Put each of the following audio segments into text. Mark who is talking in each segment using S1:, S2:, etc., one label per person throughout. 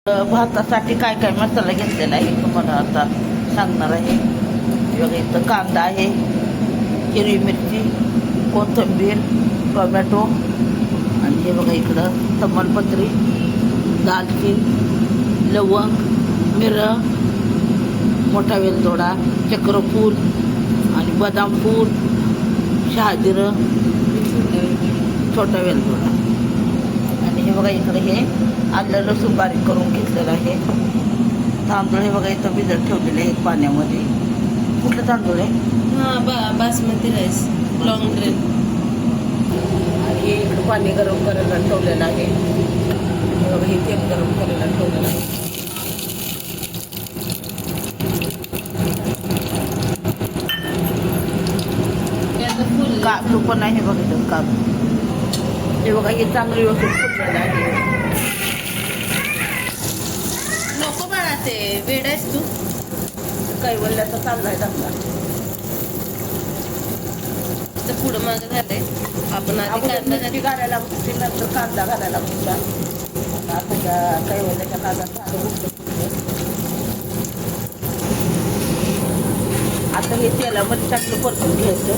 S1: भातासाठी काय काय मसाला घेतलेला आहे तुम्हाला आता सांगणार आहे. बघा इथं कांदा आहे, हिरवी मिरची, कोथिंबीर, टोमॅटो आणि हे बघा इकडं तमालपत्री, दालचीन, लवंग, मिरं, मोठा वेलदोडा, चक्रफूल आणि बदाम फूल, शहाजिरं, छोटा वेलदोडा आणि हे बघा इकडे हे आलं लसूण बारीक करून घेतलेलं आहे. तांदूळ हे बघा इथं भिजत ठेवलेले आहेत पाण्यामध्ये. कुठलं तांदूळ आहे?
S2: हां, बासमती राईस लॉंग ग्रेन.
S1: आणि हे इकडं पाणी गरम करायला ठेवलेलं आहे. हे बघा हे तेल गरम करायला ठेवलेलं आहे. काजू पण आहे बघा इथं काजू. हे बघा हे चांगली व्यवस्थित फुटलेलं आहे.
S2: नको बाळा, ते वेड आहेस तू.
S1: कैवल्याचा चाललाय चांगला.
S2: तर पुढं मागं झालंय. आपण आधी कांदा
S1: मिरची घालायला लागते, नंतर कांदा घालायला लागतो. आता त्या कैवल्याच्या कांदा चांगलं उठलं. आता हे तेलामध्ये चांगलं परतून घ्यायचं.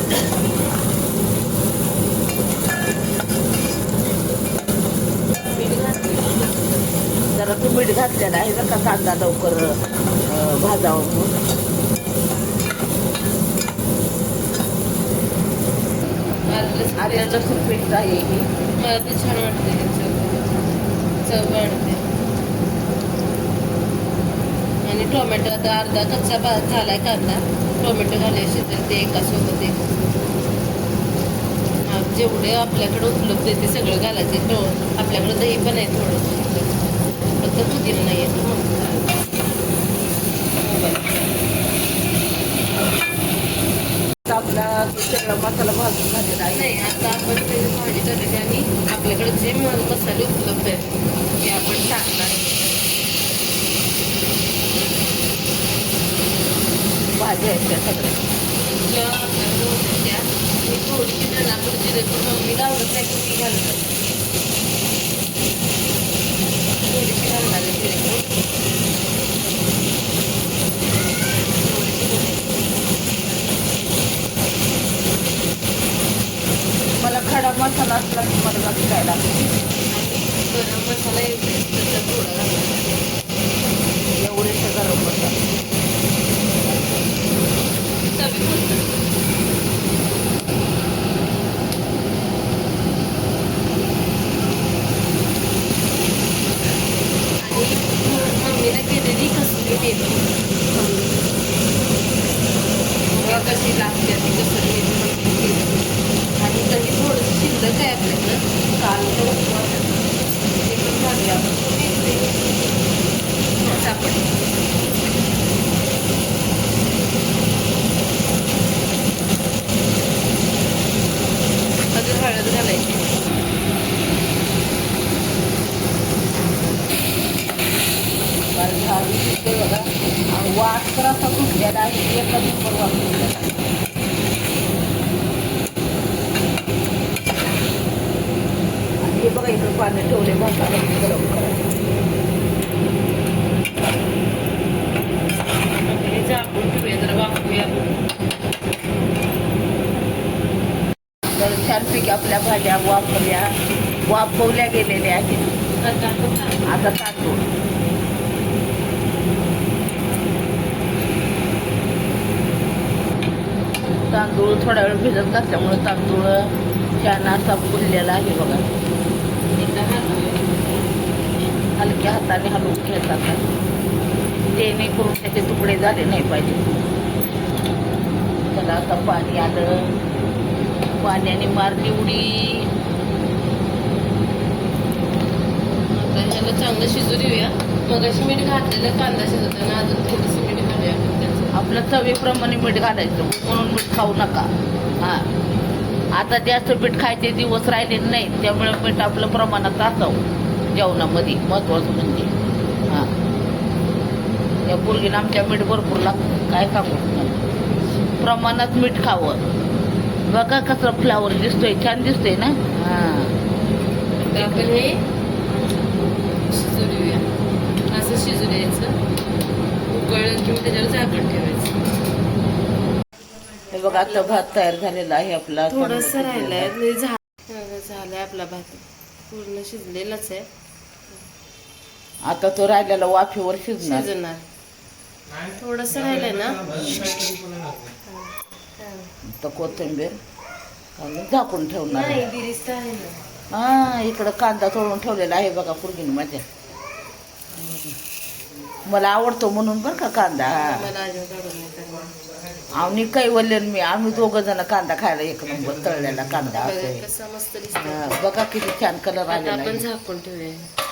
S1: जरा तू मीठ घातलेलं आहे बरं का, कांदा लवकर भाजावं म्हणून. आले लसूण पेस्ट आहे ही.
S2: मला ते छान वाटते, चव वाढते. आणि टोमॅटो आता अर्धा कच्चा झालाय कांदा. टोमॅटो घालायचे शिजेल ते एकासोबत एक. जेवढे आपल्याकडे उपलब्ध आहे ते सगळं घालायचे. आपल्याकडे दही पण आहे थोडं, फक्त पुदिना नाही आहे.
S1: आपला सगळा मसाला भाजून झालेला आहे.
S2: नाही, आता आपण ते भाजी झालेली आणि आपल्याकडे जे मसाले उपलब्ध आहेत ते आपण टाकणार.
S1: भाज्या आहेत त्या सगळ्या
S2: जेव्हा आपल्याकडे होत्या त्या मी थोडीशी धनापूर जिरेपूर मम्मीला आवडत नाही की ती घालतात. थोडीशी घालणार आहे जिरेपूर.
S1: मला खडा मसाला असला की मला बाकी काय लागतं.
S2: गरम मसाला त्याचा थोडा घालणार.
S1: एवढेसे गरम मसाला
S2: चवीपुरतं. आणि मम्मीने केलेली कसुरी मेथी कशी लागते ती कसुरी मेथी. आणि तरी थोडंसं शिल्लक आहे आपल्याकडं काल ते पण घालूया आपण. सापड अजून हळद घालायची.
S1: झाली शिजते बघा. आणि वास तर असा सुटलेला आहे, एकच नंबर वास सुटलेला आहे. आणि हे बघा इकडे पाणी ठेवले भाताला गरम करायचं.
S2: हे झाकून ठेवूया, जरा वाफवूया.
S1: तर छानपैकी आपल्या भाज्या वाफवल्या गेलेल्या आहेत. आता तांदूळ थोडा वेळ भिजत घातल्यामुळे तांदूळ छान असा फुललेला आहे बघा. हलक्या हाताने हलवून घ्यायचा, जेणेकरून त्याचे तुकडे झाले नाही पाहिजे. त्याला आता पाणी आलं, पाण्याने मारली उडी.
S2: आता ह्याला चांगलं शिजू देऊया. मगाशी मीठ घातलेलं कांदा शिजवताना अजून थोडंसं मीठ घालूया आपण त्याचं.
S1: आपलं चवीप्रमाणे मीठ घालायचं, म्हणून मीठ खाऊ नका. हां, आता जास्त मीठ खायचे दिवस राहिले नाही, त्यामुळे मीठ आपलं प्रमाणात असावं जेवणामध्ये. महत्त्वाचं म्हणजे हां, या पोरगीला आमच्या मीठ भरपूर लागतं, काय सांगू तुम्हाला. प्रमाणात मीठ खावं. बघा कसं फ्लावर दिसतोय, छान दिसतोय ना. हां,
S2: आपण हे शिजू देऊया. द्यायचं. उकळलं की मग त्याच्यावर झाकण ठेवायचं.
S1: हे बघा आता भात तयार झालेला आहे आपला.
S2: थोडस
S1: चांगला
S2: राहिलंय
S1: शिजलेला.
S2: झालंय आपला भात पूर्ण शिजलेलाच आहे.
S1: आता तो राहिलेला वाफेवर शिजणार.
S2: शिजणार. थोडस राहिलंय ना.
S1: तर कोथिंबीर घालून झाकून ठेवणार आहे.
S2: नाही बिरिस्त आहे ना.
S1: हा इकडं कांदा तळून ठेवलेला आहे बघा पुरगीने माझ्या. मला आवडतो म्हणून बरं का कांदा.
S2: मला अजिबात आवडत नाही करणार.
S1: आम्ही कैवल्य मी आम्ही दोघं जण कांदा खायला एक नंबर तळलेला कांदा
S2: बघा
S1: असं.
S2: कसा मस्त दिसतोय.
S1: हा, बघा किती छान कलर
S2: आता
S1: आलेला
S2: आपण
S1: आहे.
S2: झाकून ठेवूया.